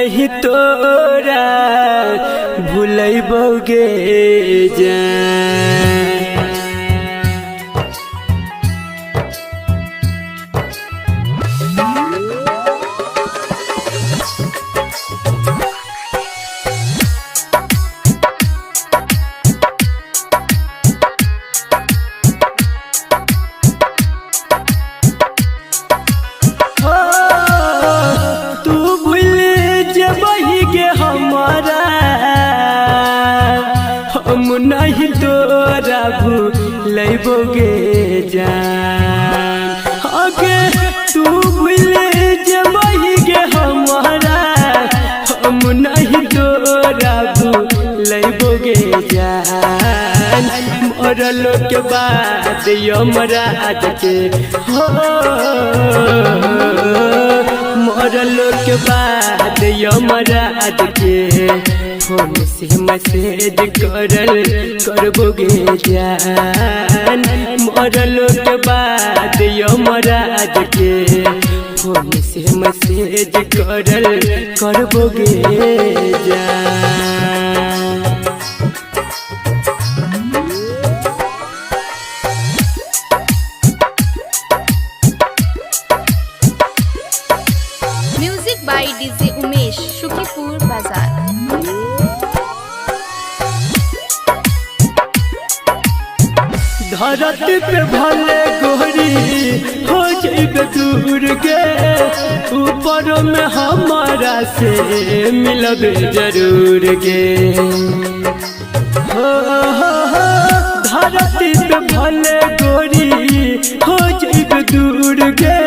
नहीं तोरा भूलैबोगे जान। हम नहीं तोरा भूलैबोगे जान। आगे तू भूल जबही गे हमारा, हम नहीं तोरा भूलैबोगे जान। मरलो के बाद यमराज के हो, मरलो के बाद यमराज के फोन से मैसेज करबोगे जान। मरलो के बाद यमराज के फोन से मैसेज करबोगे जान। Music by DJ Umesh, Shukipur Bazar. धरती पे भले गोरी हो जाइबे दूर के, ऊपर में हमारा से मिलबे जरूर गे। हो धरती पे भले गोरी हो जाइबे दूर के,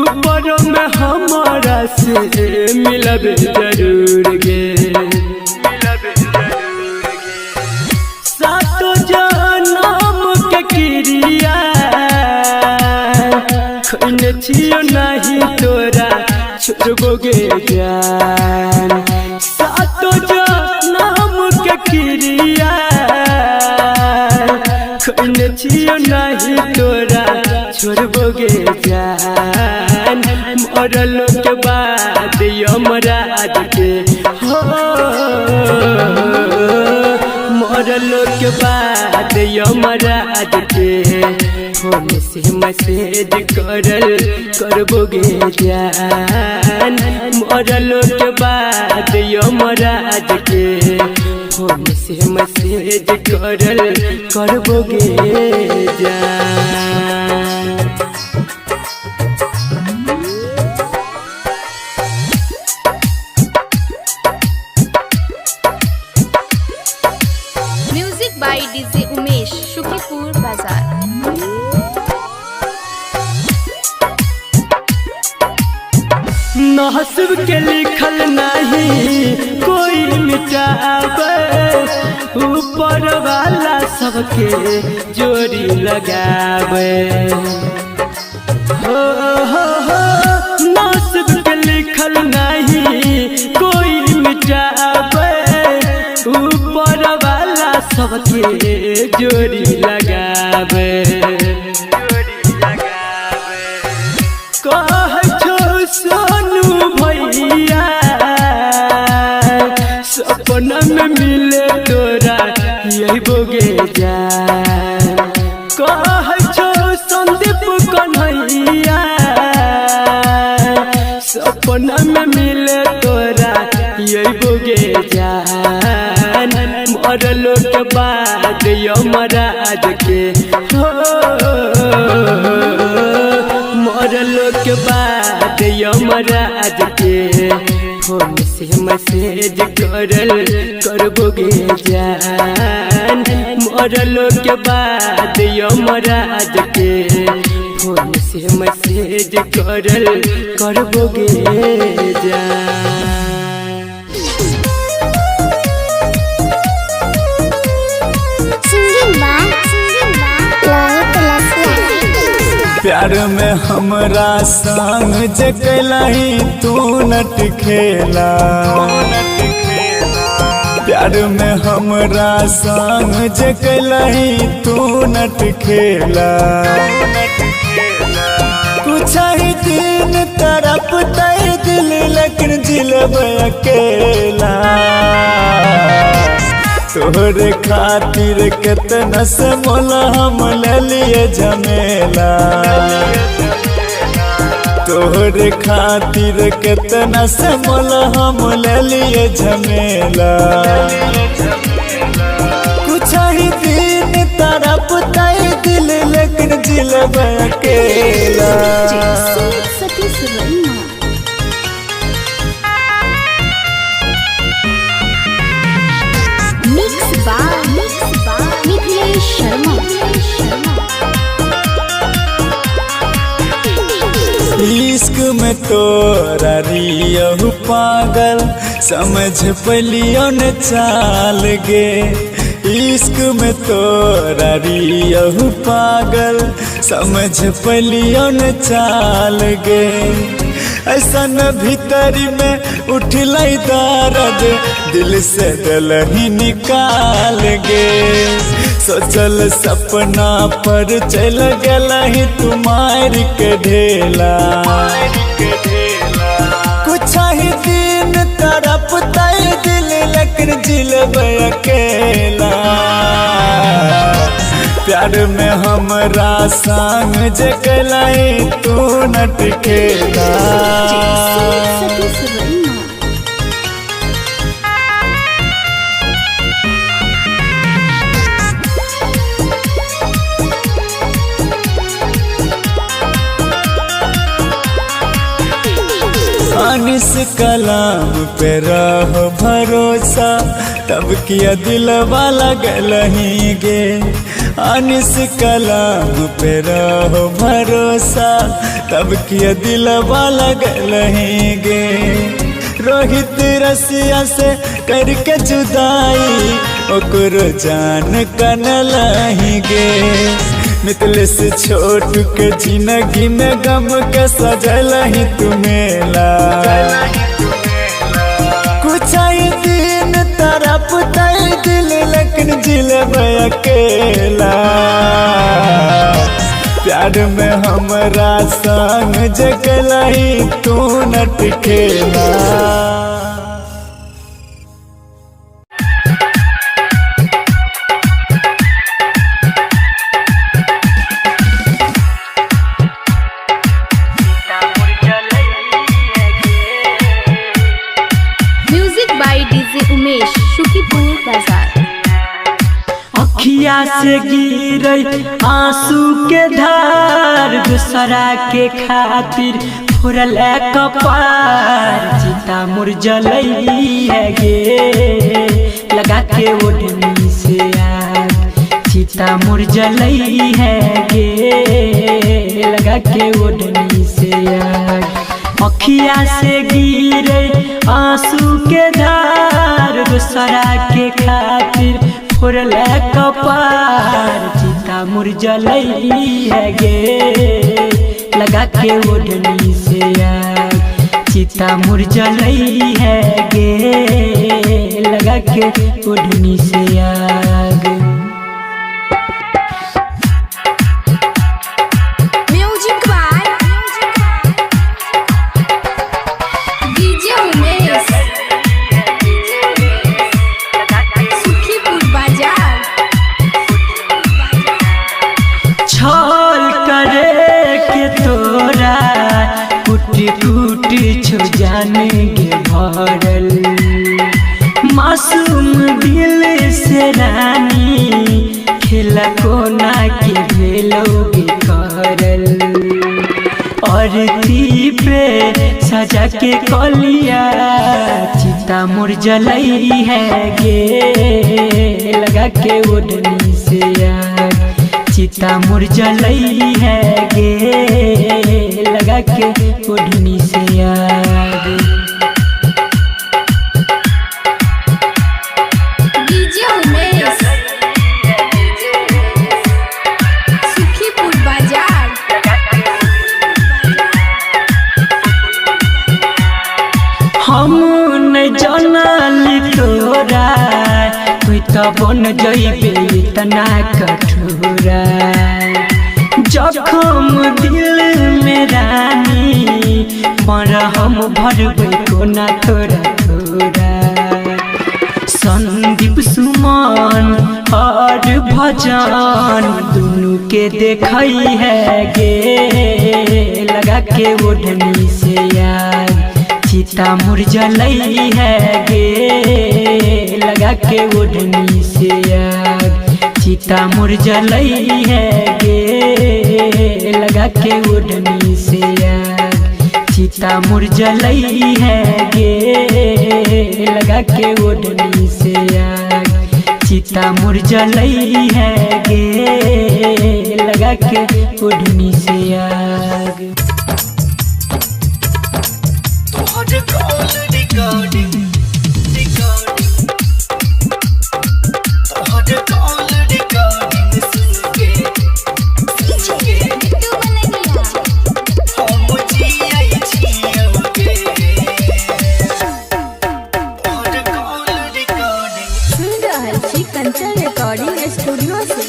ऊपर में हमारा से मिलबे जरूर गे। सातो जनम के क्रिया खैने छियो नहीं तोरा छोड़बोगे जान। सातो जनम के क्रिया खैने छियो नहीं तोरा छोड़बोगे जान। मरलो के बाद यमराज के हो, मरलो के बाद यमराज के फोन से मैसेज करबोगे जान। मरलो के बाद यमराज के फोन से मैसेज करबोगे जान। Music by DJ Umesh, Shukipur Bazar. नसीब के लिखल नहीं कोई मिटावे, ऊपर वाला सबके जोड़ी लगावे। हो नसीब के लिखल नहीं कोई मिटावे, ऊपर वाला सबके जोड़ी लगावे। कह छो सोनू भैया सपना में मिले तोरा अइबोगे जान। कह छो संदीप कन्हैया सपना में मिले तोरा अइबोगे जान। मरलो के बाद यमराज के हो, मरलो के बाद यमराज के फोन से मैसेज करबोगे जान। मरलो के बाद यमराज के फोन से मैसेज करबोगे जान। प्यार में हमरा संग जकलही तू नट खेला, प्यार में हमरा संग जकलही तू नट खेला। कुछ ही दिन तड़पता दिल लेकिन जिलब अकेला तोहरे खातिर कितना से मोला हम ले लिए झमेला तोहरे खातिर कितना से मोला हम ले लिए झमेला कुछ ही दिन तड़पता दिल लेकिन जिलब अकेला इश्क में तोरा रियहु पागल समझ पलियो न चाल गे इश्क में तोरा रियहु पागल समझ पलियो न चाल गे ऐसन भीतरी में उठल दर्द दिल से दिल ही निकाल गे सोचल सपना पर चल गला ही तुम्हारी के ढेला कुछ ही दिन तड़पता दिल लेकिन जिलब अकेला प्यार में हमरा संग जगलाई तू नट खेला अनिस कलाम पे रहो भरोसा तब किया दिलवा लगल ही गे अनिस कलाम पे रहो भरोसा तब किया दिलवा लगल ही गे रोहित रसिया से करके जुदाई ओकरो जान कनल ही गे मितले से छोट के जिंदगी में गम के सजल ही तुम्हेला कुछ ही दिन तड़पता दिल लेकिन जिलब अकेला प्यार में हमरा संग जगला ही तू नट खेला अखिया से गिरे आंसू के धार दूसरा के खातिर फोड़ल कपार चिता मुरझलई है गे लगा के ओढ़नी से आग चिता मुरझलई है गे लगा के ओढ़नी से आग अखिया से गिरे आंसू के धार दूसरा के खातिर फोड़ल कपार चिता मुरझलई है गे लगा के ओढ़नी से आग चिता मुरझलई है गे लगा के ओढ़नी से आग जाने के भरल मासूम दिल से रानी खेला कोना के भेलोगे करल और पे सजा के कलिया चिता मुरझलई है गे लगा के ओढ़नी से आग चिता मुरझलई है गे लगा के ओढ़नी से आग हम नहीं जानली तोरा कोई तो बन जइबे इतना कठोरा जखम दिल में रानी भरबै कोना थोड़ा थोड़ा। संदीप सुमन और भजन दोनों के देखई है गे लगा के ओढ़नी से यार चिता मुरझलई है गे लगा के ओढ़नी से यार चिता मुरझलई है गे लगा के ओढ़नी से यार चिता मुरझलई है गे लगा के ओढ़नी से यार चिता मुरझलई है गे लगा के ओढ़नी से यार। रिकॉर्डिंग स्टूडियो से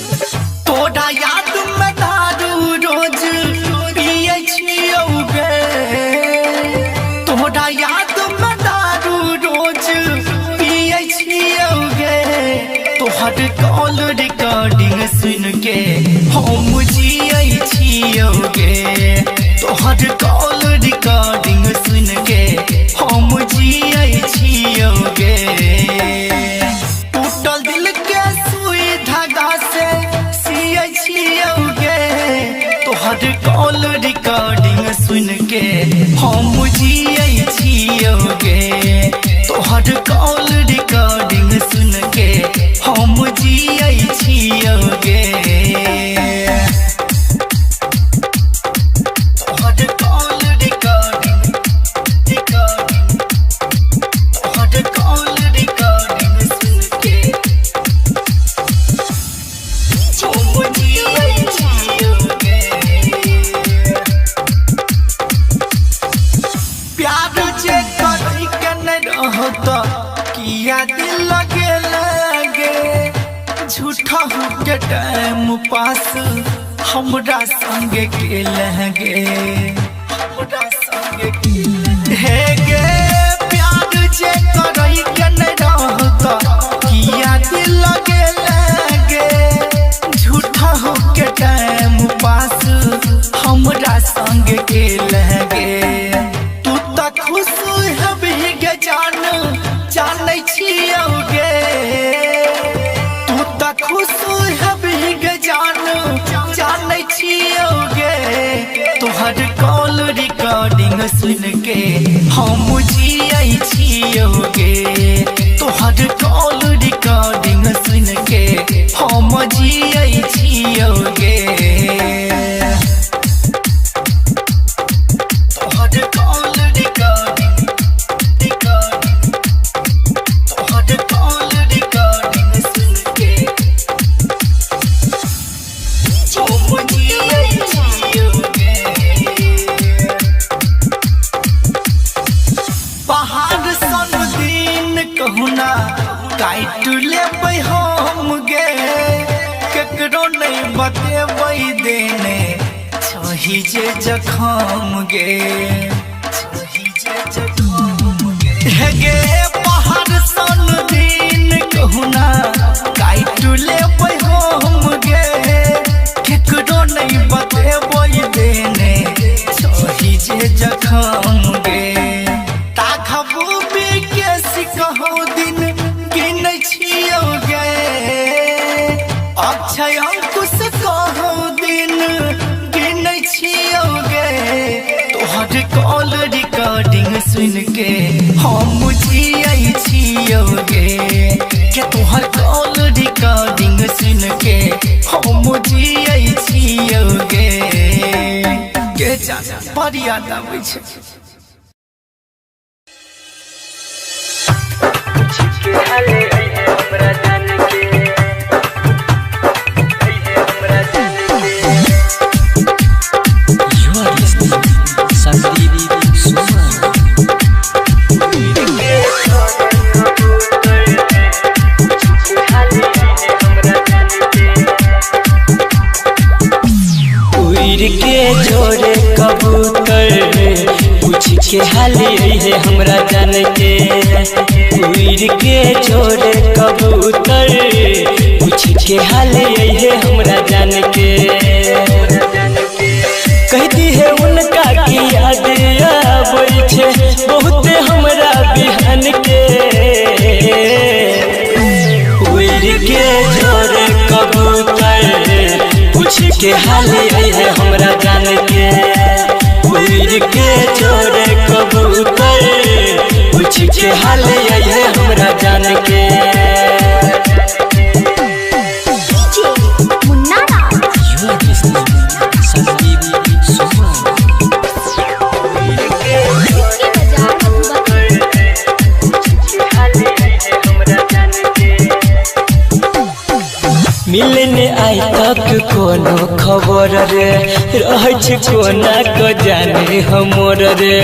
तोरा याद में दारू रोज पिए छियौ गे तोरा याद में दारू रोज पिए छियौ गे तोहर कॉल रिकॉर्डिंग सुन के हम जियै छियौ गे तोहर कॉल रिकॉर्डिंग सुन के हम जियै छियौ गे। टूटल दिल के सुई धागा से सियै छियौ गे तोहर कॉल रिकॉर्डिंग सुन के हम जियै छियौ गे तोहर कॉल रिकॉर्डिंग सुन के हम जियै छियौ गे। तोहर कॉल रिकॉर्डिंग तोहर कॉल रिकॉर्डिंग सुन के प्यार जे करी के नहीं रहता किया दिल लगे लगे झूठा हो के टाइम पास हमरा संगे के लगे हमरा संगे के हे गे प्यार जे करी के नहीं रहता किया दिल लगे लगे झूठा हो के टाइम पास हमरा संग के लगे तू तक खुश है भीग जानै छियौ गे तू तक खुश है भीग जानै छियौ गे तोहर कॉल रिकॉर्डिंग सुन के हम जियै छियौ गे तोहर कॉल रिकॉर्डिंग सुन के हम जियै छियौ गे। तोहर कॉल रिकॉर्डिंग तोहर कॉल रिकॉर्डिंग सुन के हम जियै छियौ गे। पहाड़ सन दिन कहुना काट लेबै हम गे केकरो नहीं बतेबै देने छही जे जखम गे छही जे जखम गे गे पहाड़ सन दिन कहुना काट लेबै हम गे केकरो नहीं बतेबै देने छही जे जखम गे। ताखबू के सिकहो दिन गिनै छियौ गे अक्षय अंकुश कहो दिन गिनै छियौ गे तोहर कॉल रिकॉर्डिंग सुन के हम जियै छियौ गे के तोहर कॉल रिकॉर्डिंग सुन के हम जियै छियौ गे के जाना बड़ याद आबै छै। उड़ के जोड़े कबूतर पूछ के हाल है हमरा जान के उड़ के छोड़े कबूतर पूछ के हाल है हमरा जान के कहती है उनका की याद आबै छे बहुत हमरा बिहान के उड़ के छोड़े कबूतर पूछ के हाल है हमरा जान के उड़ के छोड़े कबूतर पूछ के हाल है हमरा जान के मिलने आई तक कोनो खबर रे रह कोना को जाने हमर रे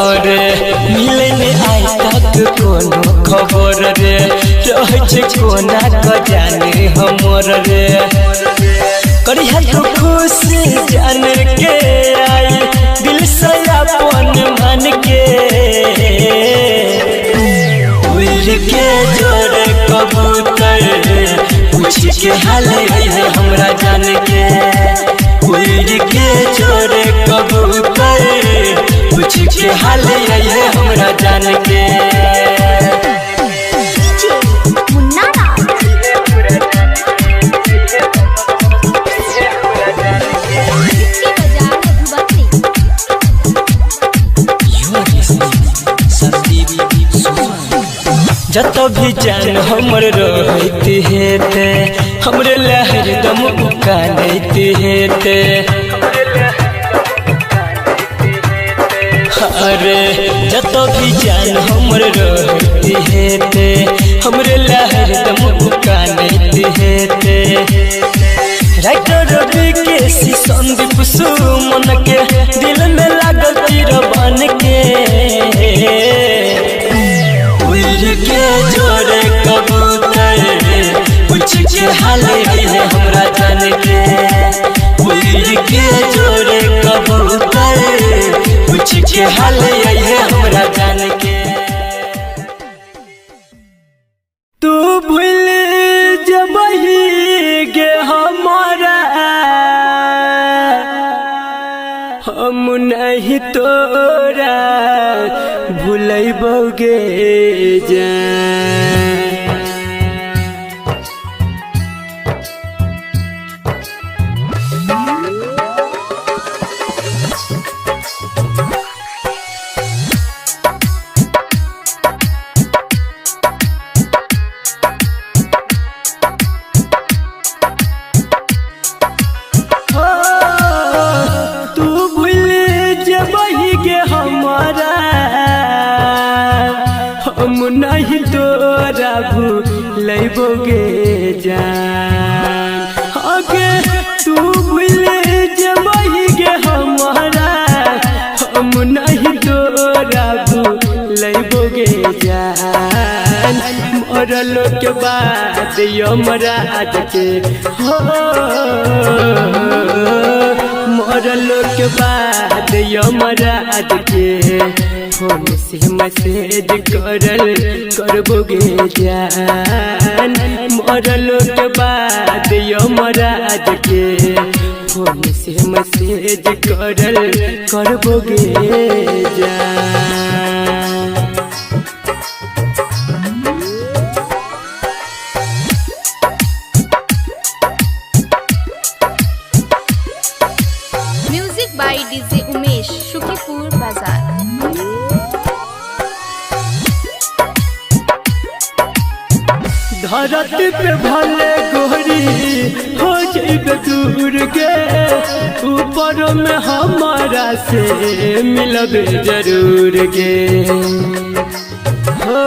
और मिलने आई तक कोनो खबर रे रह कोना को जाने हमर रे करिया तो खुश जान के आई दिल से अपन मन के के जोड़े कबूतर पूछ के हाल है हमरा जान के उड़ के जोड़े कबूतर पूछ के हाल है हमरा जान के जत भी जान हमर रहते हेते हमरे लहर दम उकानते हेते अरे जत भी जान हमर रहते हेते हमरे लहर दम उकानते हेते राइटर रवि के संदीप सुमन के दिल में लागल तीर बन के के जोड़े कबूतर पूछ के हाल है हमरा जान के उड़ के जोड़े कबूतर पूछ के हाल है हमरा जान के तू भूल जबही गे हमारा हम नहीं तोरा भूलैबोगे जान तू भूल जबही गे हमारा हम नहीं तोरा भूलैबोगे जान आगे तू भूल जबही गे हमारा हम नहीं तोरा भूलैबोगे जान मरलो के बाद यमराज के हो मरलो के बाद यमराज के फोन से मैसेज करबोगे जान मरलो के बाद यमराज के फोन से मैसेज करबोगे जान music by DJ Umesh Shukipur Bazar. धरती पे भले गोरी हो जाइबे दूर के ऊपर में हमारा से मिलबे जरूर गे हो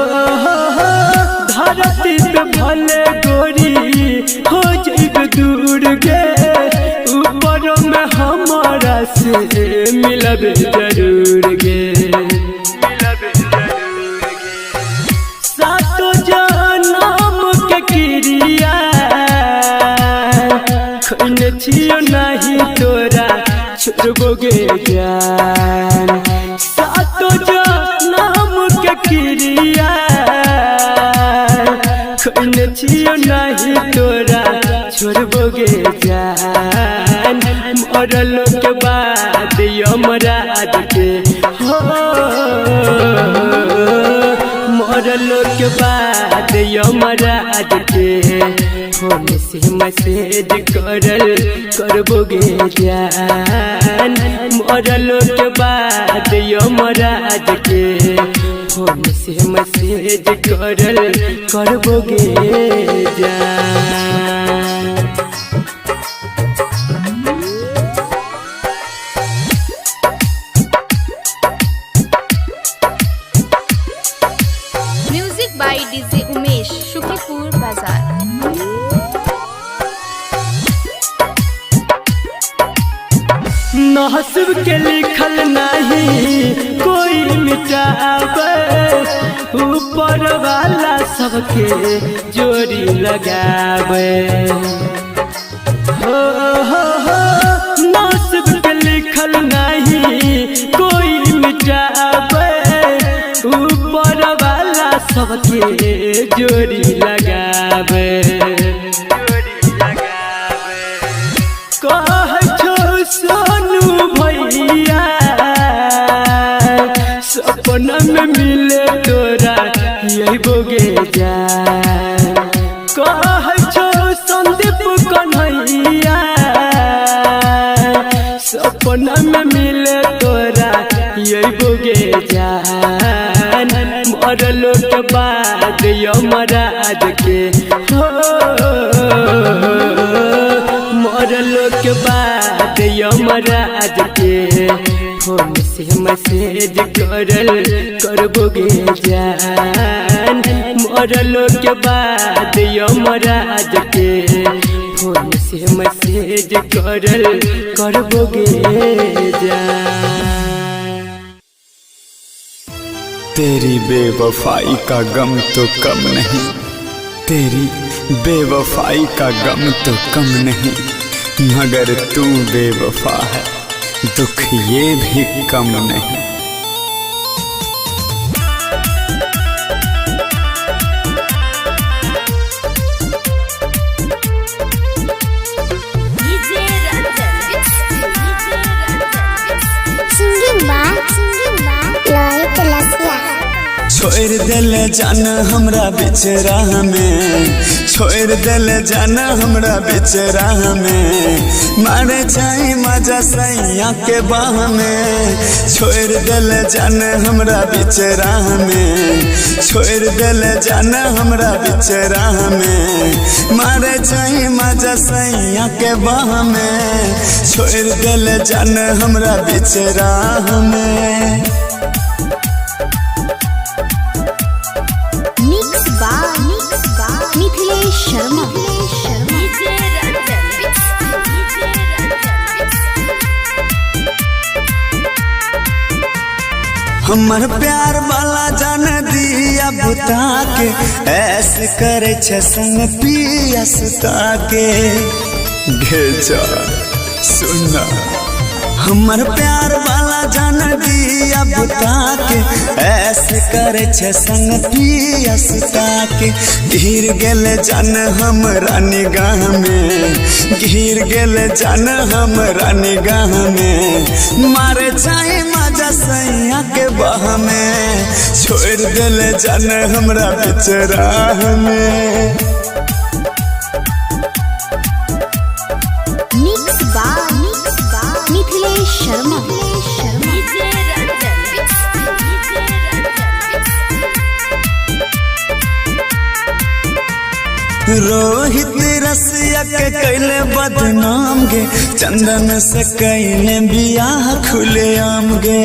धरती पे भले गोरी हो जाइबे दूर के ऊपर में हमारा से मिलबे जरूर गे सातो जन्म के क्रिया खैने छियो नहीं तोरा छोड़बोगे जान सातो नाम के क्रिया खैले छियो नहीं तोरा छोड़बोगे जान मरल के बाद यमराज के हो मरल के बाद यमराज के फोन से मैसेज करबोगे जान मरल के बाद यमराज के फोन से मैसेज करबोगे जान। Music by DJ Umesh Shukipur Bazar. नसीब के लिखल नहीं कोई मिटावे ऊपर वाला सबके जोड़ी लगावे हो नसीब के लिखल नहीं कोई मिटावे ऊपर वाला सबके जोड़ी लगावे सोनू भैया सपना में मिले तोरा यही बोगे जान कह छो संदीप कन्हैया सपना में मिले तोरा यही बोगे जान मरल के बाद यमराज के हो मरल के बाद यमराज के फोन से मैसेज करबोगे जान मरल के बाद यमराज के फोन से मैसेज करबोगे जान। तेरी बेवफाई का गम तो कम नहीं, तेरी बेवफाई का गम तो कम नहीं, मगर तू बेवफा है दुख ये भी कम नहीं। छोड़ दिल जान हमरा बीच राह में, छोड़ दिल जान हमरा बीच राह में, मारे जाए मजा सैया के बाह में। छोड़ दिल जान हमरा बीच राह में, छोड़ दिल जान हमरा बीच राह में, मारे जाए मजा सैया के बाह में। छोड़ दिल जान हमरा बीच राह में। शर्मा हमर प्यार वाला जान दिया बुता के, ऐसे करे छे संग पिया सुता के। घेचा सुना हमर प्यार वाला जान दिया बुता के, ऐसे करे छे संग पिया सुता के। घिर गेले जान हमरा निगाह में, घिर गेले जान हमरा निगाह में, मारे चाहे मजा सैया के बाह में। छोड़ दिले जान हमरा बीच राह में। शर्मा रोहित रसिया के कैले बदनाम गे, चंदन से कैले बियाह खुले आम गे।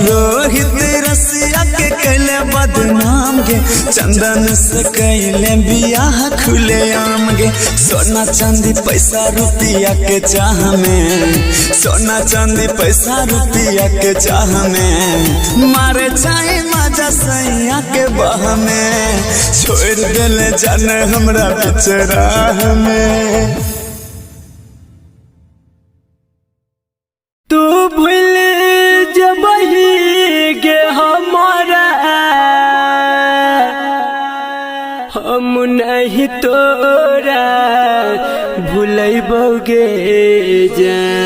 रोहित रसिया के कैले बदनाम गे, चंदन से कैले बियाह खुले आम गे। सोना चांदी पैसा रुपया के चाह में, सोना चांदी पैसा रुपया के चाह में, मारे चाहे मजा सैया के बाह में। छोड़ दिले जान हमरा बीच राह में। हम नहीं तोरा भूलैबोगे जान।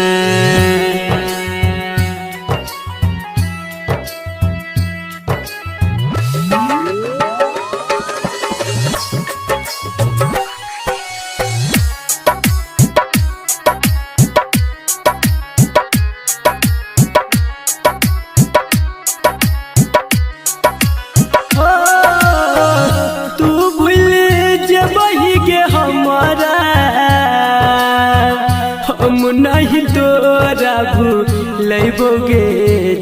हम नहीं तोरा भूलैबोगे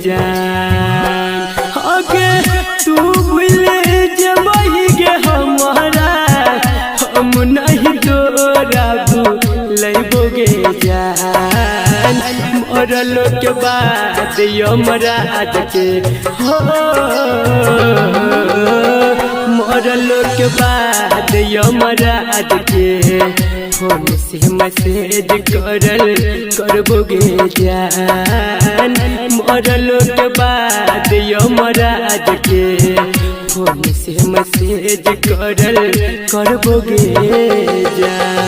जान। आगे तू भूल जबही गे हमारा हम नहीं तोरा भूलैबोगे जान। मरलो के बाद यमराज के हो मरलो के बाद यमराज के फोन से मैसेज करबोगे जान। मरलो के बाद यमराज के फोन से मैसेज करबोगे जान।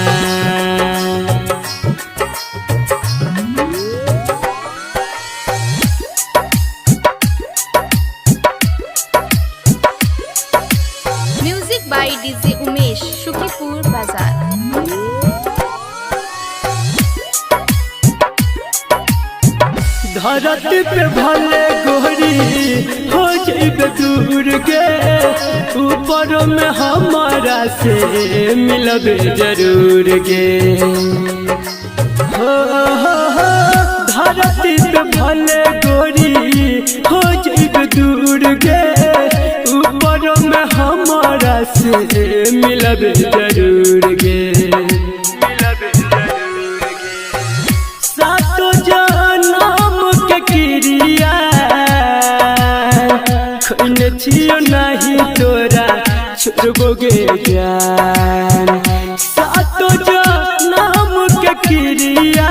Music by DJ Umesh, Shukipur Bazar. धरती पे भले गोरी हो जाइबे दूर के, ऊपर में हमारा से मिलबे जरूर गे। हो धरती पे भले गोरी हो जाइबे दूर के, ऊपर में हमारा से मिलबे जरूर गे। सातो जनम के क्रिया खैने छियो नहीं तोरा छोड़बोगे जान। सातो जनम के क्रिया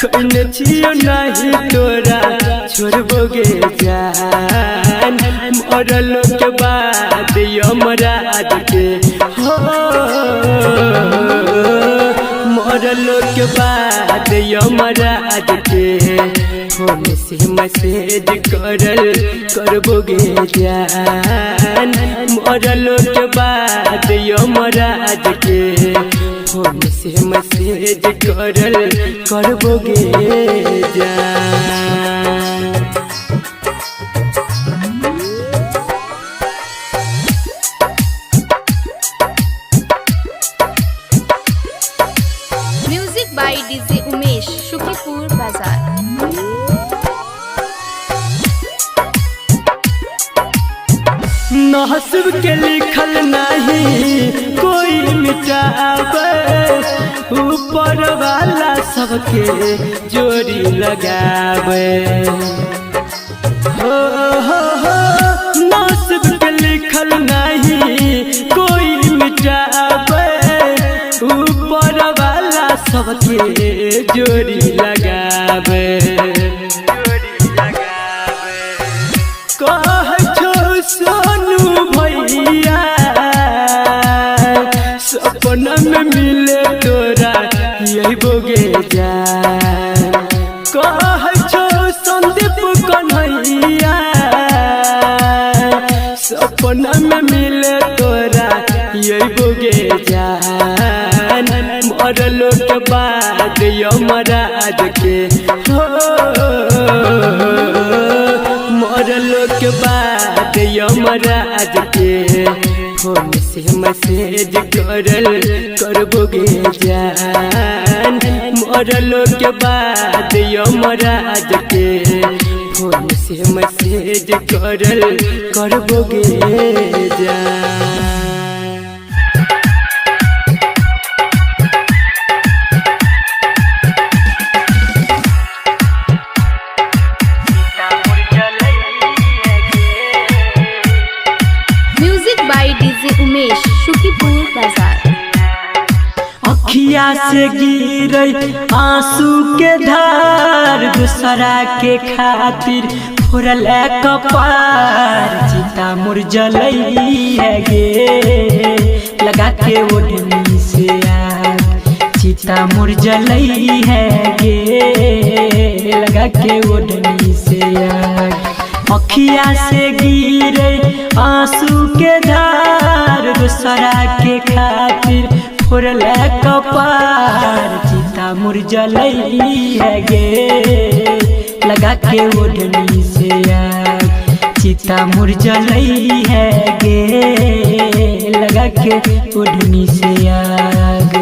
खैने छियो नहीं तोरा छोड़बोगे जान। मरलो के बाद यमराज के हो मरलो के बाद यमराज के फोन से मैसेज करबोगे जान। मरलो के बाद यमराज के फोन से मैसेज करबोगे जान। Music by DJ Umesh, Shukipur Bazar. नसीब के लिखल नहीं कोई मिटावे, ऊपर वाला सबके जोड़ी लगावे। हो नसीब के लिखल नहीं कोई मिटावे, ऊपर वाला सबके जोड़ी लगावे। सोनू भैया सपना में मिले तोरा अइबोगे जान। कह छो संदीप कन्हैया सपना में मिले तोरा अइबोगे जान। मरलो के बाद यमराज के हो मरलो के बाद यमराज के फोन से मैसेज करबोगे जान। मरलो के बाद यमराज के फोन से मैसेज करबोगे जान। उमेश, शुकीपुर बाजार। अखिया से गिरे आंसू के धार, दूसरा के खातिर फोड़ल कपार। चिता मुरझलई है गे लगा के ओढ़नी से आग चिता मुरझलई है गे लगा के ओढ़नी से आग अखिया से गिरे आंसू के धार दूसरा के खातिर फोड़ले कपार चिता मुरझलई है गे लगा के ओढ़नी से आग चिता मुरझलई है गे लगा के ओढ़नी से आग।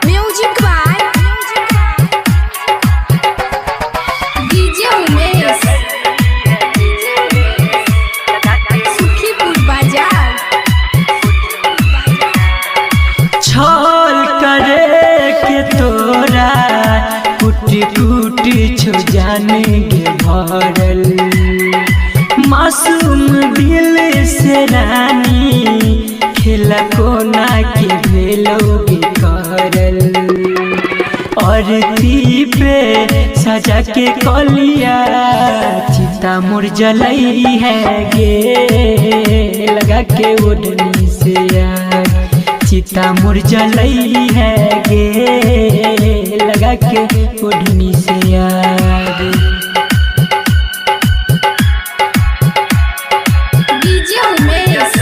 Music by DJ Umesh Sukhipur Bazar. छल करे के तोरा कुटी कुटी छो जाने गे भरल मासूम दिल से रानी खेला कोना के भेलोगे करल और पे सजा के कलिया चिता मुरझलई है गे लगा के ओढ़नी से आग चिता मुरझलई है गे लगा के ओढ़नी से आग। डीजे उमेश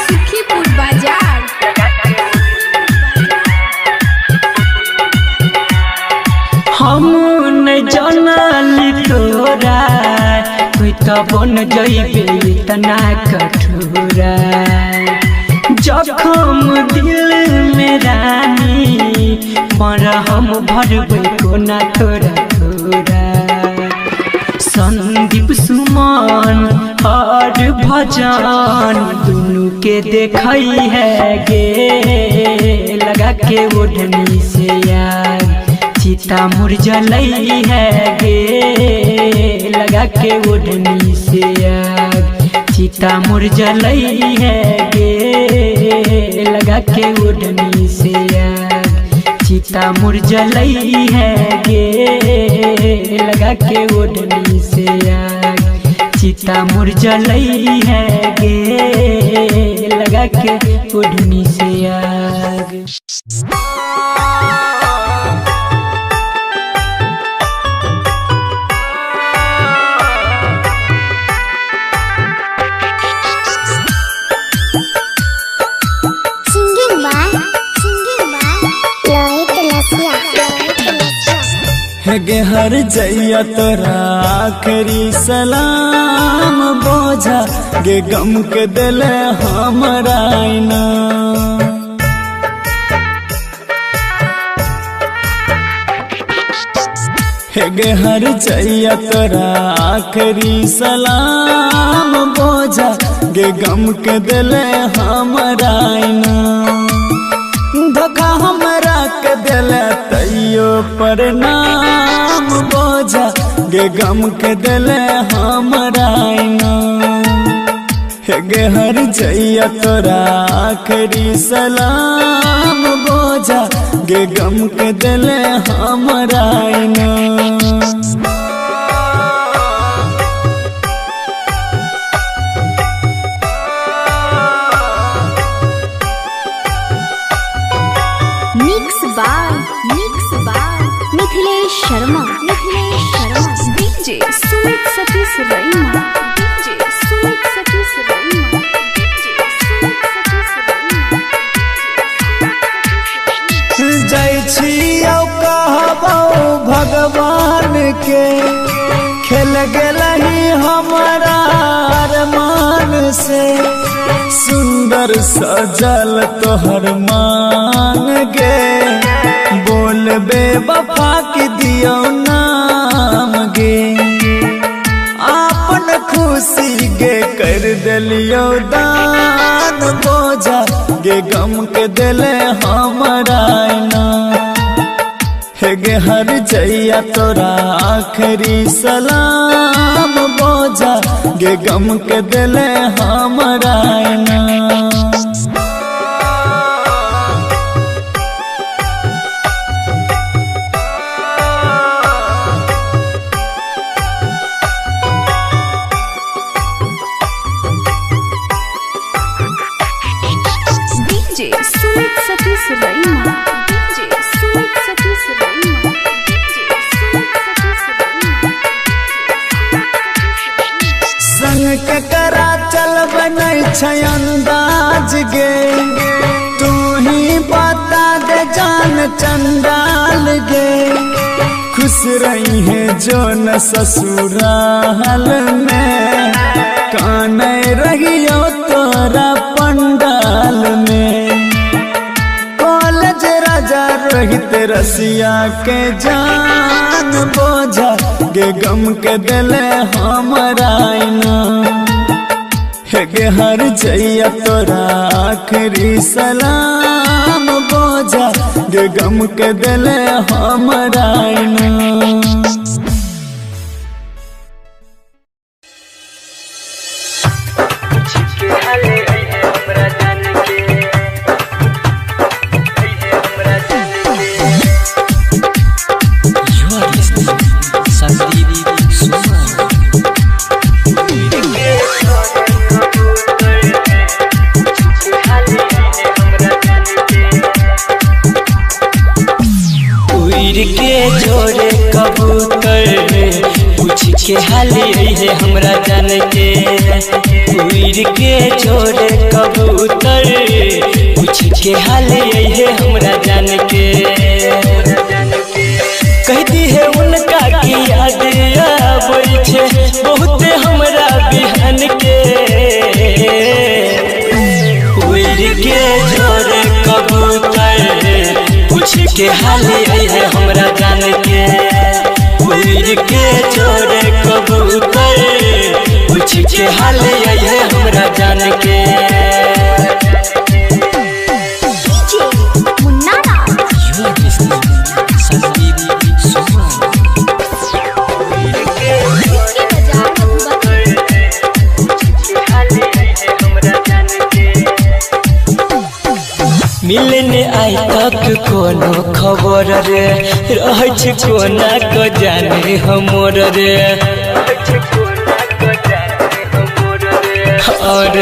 सुखीपुर बाजार। हम न जानली तोरा कोई तो बन जइबे इतना कठोरा जखम दिल में रानी पर हम भरबे कोना तोरा तोरा संदीप सुमन और भजन दुनू के देखई है गे लगा के ओढ़नी से आग चिता मुरझलई है गे लगा के ओढ़नी से आग चिता मुरझलई है गे लगा के ओढ़नी से आग चिता मुरझलई है गे लगा के ओढ़नी से आग चिता मुरझलई है गे लगा के ओढ़नी से आग। गे हर जइया तोरा आखरी सलाम बोझा गे गम के दिल हमरा ना गे हर जइया तोरा आखरी सलाम बोझा गे गम के दिल हमरा ना धोखा हमरा के दिल तैयो प्रणाम बोझा गे गम के दिल हमरा ना गे हर जइया तोरा आखरी सलाम बोझा गे गम के दिल हमरा ना। Mithilesh Sharma DJ Sumit Satish रईमा DJ Sumit Satish रईमा DJ Sumit Satish रईमा। जय छियौ कहबौ भगवान के खेल गेलही हमारा अरमान से सुंदर सजल तोहर मान गे बोल बेवफा के दियो नाम गे आपन खुशी गे कर दिलियो दान बोझा गे गम के दिले हमरा ना गे हर जइया तोरा आखरी सलाम बोझा गे गम के दिले हमरा ना। चंडाल गे खुश रही है जो न ससुराल में कान रहियो तोरा पंडाल में कॉलेज राजा रोहित रसिया के जान बोझा गे गम के दिले हमरा गे हर जइया तोरा आखिरी सलाम बोझा गे गम के दिले हमरा के हाली है हमरा जान के उड़ के छोड़े कबूतर पूछ के हाली है हमरा जान के कहती है उनका की याद आबै छे बहुत हमरा बिहान के उड़ के छोड़े कबूतर पूछ के हाली है हमरा जान के उड़ के छोड़े कबूतर पूछ के हाल है हमरा जान के मिलने आई तक कोनो खबर रे रह कोना को जाने हमर रे और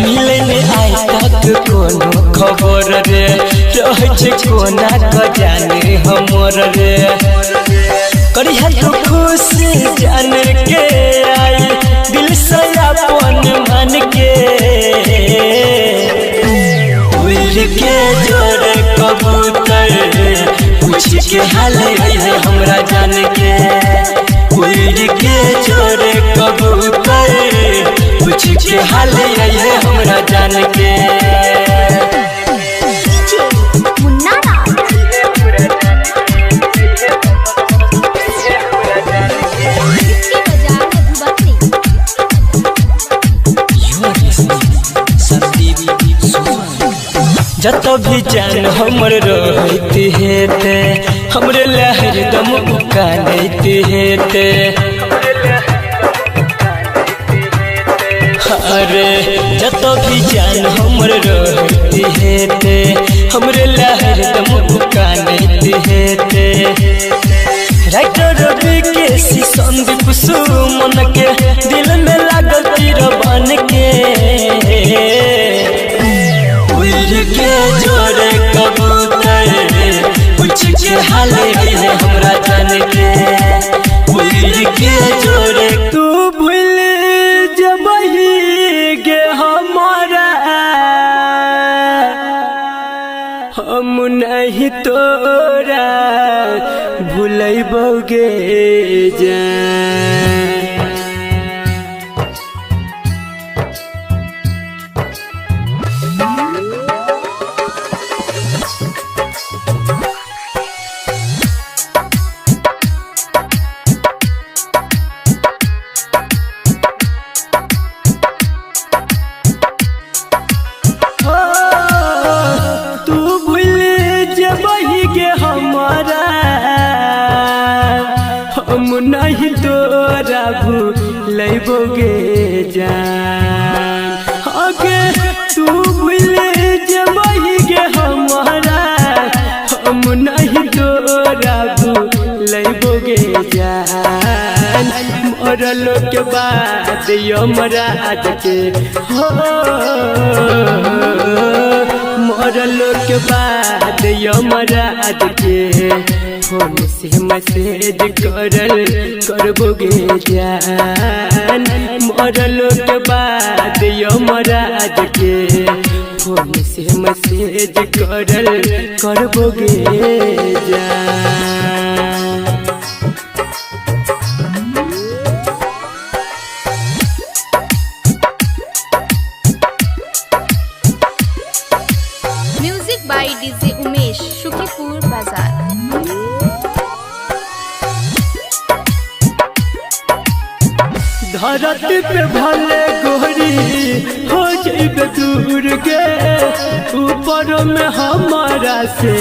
मिलने आई तक कोनो खबर रे रह कोना को जाने हमर रे करिया तो खुश जान के आई दिल से अपन मन के के जोड़े कबूतर पूछ के हाल है हमरा जान के उड़ के जोड़े कबूतर पूछ के हाल है हमरा जान के जत भी जान हमर रहते हेते हमरे लहर दम उकानते हेते अरे जत भी जान हमर रहते हेते हमरे लहर दम उकानते हेते राइटर रवि के संदीप सुमन के दिल में लागल तीर बन के के जोड़े कबूतर पूछ के हाल है हमरा जान के उड़ के जोड़े तू भूल जबही गे हमारा हम नहीं तोरा भूलैबोगे जान नहीं तोरा भूलैबोगे जान आगे तू भूल जबही गे हमारा हम नहीं तोरा भूलैबोगे जान मरलो के बाद यमराज के हो मरलो के बाद यमराज के फोन से मैसेज करबोगे जान। मरलो के बाद यमराज के फोन से मैसेज करबोगे जान। Music by DJ Umesh, Shukipur Bazar. धरती पे भले गोरी हो जाइबे दूर गे, ऊपर में हमारा से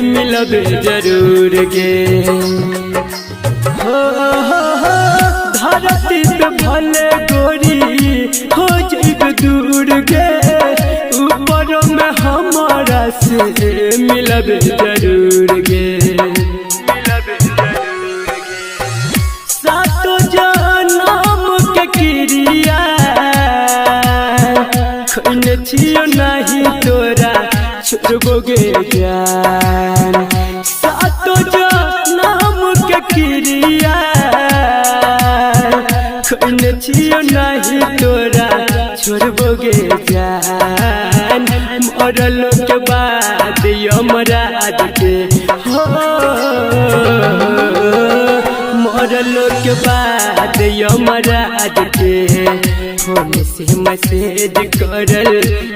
मिलबे जरूर गे। हो धरती पे भले गोरी हो जाइबे दूर गे, ऊपर में हमारा से मिलबे जरूर गे। सातो जनम के क्रिया खैने छियो नहीं तोरा छोड़बोगे जान। सातो जनम के क्रिया खैने छियो नहीं तोरा छोड़बोगे जान। मरलो के बाद यमराज के हो, मरलो के बाद यमराज के फोन से मैसेज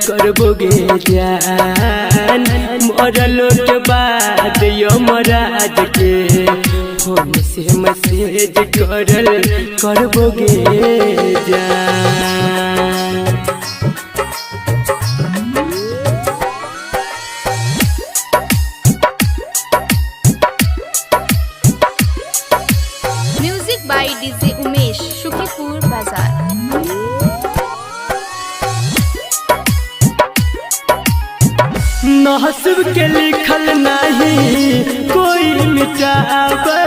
करबोगे जान। मरलो के बाद यमराज के फोन से मैसेज करबोगे जान। Music by DJ Umesh, Shukipur Bazar. नसीब के लिखल नहीं कोई मिटावे,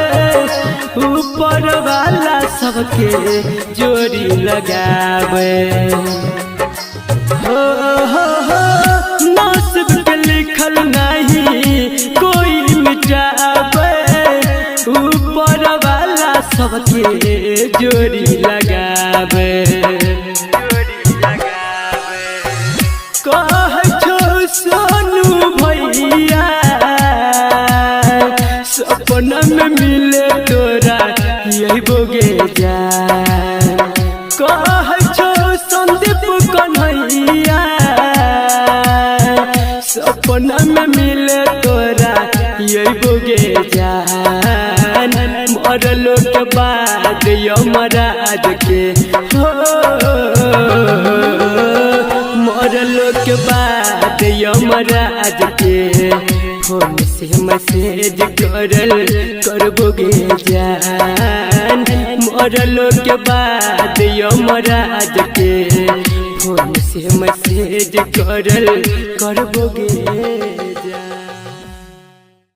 ऊपर वाला सबके जोड़ी लगावे। हो नसीब के लिखल नहीं कोई मिटावे, ऊपर वाला सबके जोड़ी लगावे। सोनू भैया सपना में मिले तोरा यही बोगे जान। कह छो संदीप कन्हैया सपना में मिले तोरा यही बोगे जान। मरलो के बाद यमराज के हो, मरलो के बाद यमराज के फोन से मैसेज करबोगे जान। मरलो के बाद यमराज के फोन से मैसेज करबोगे जान।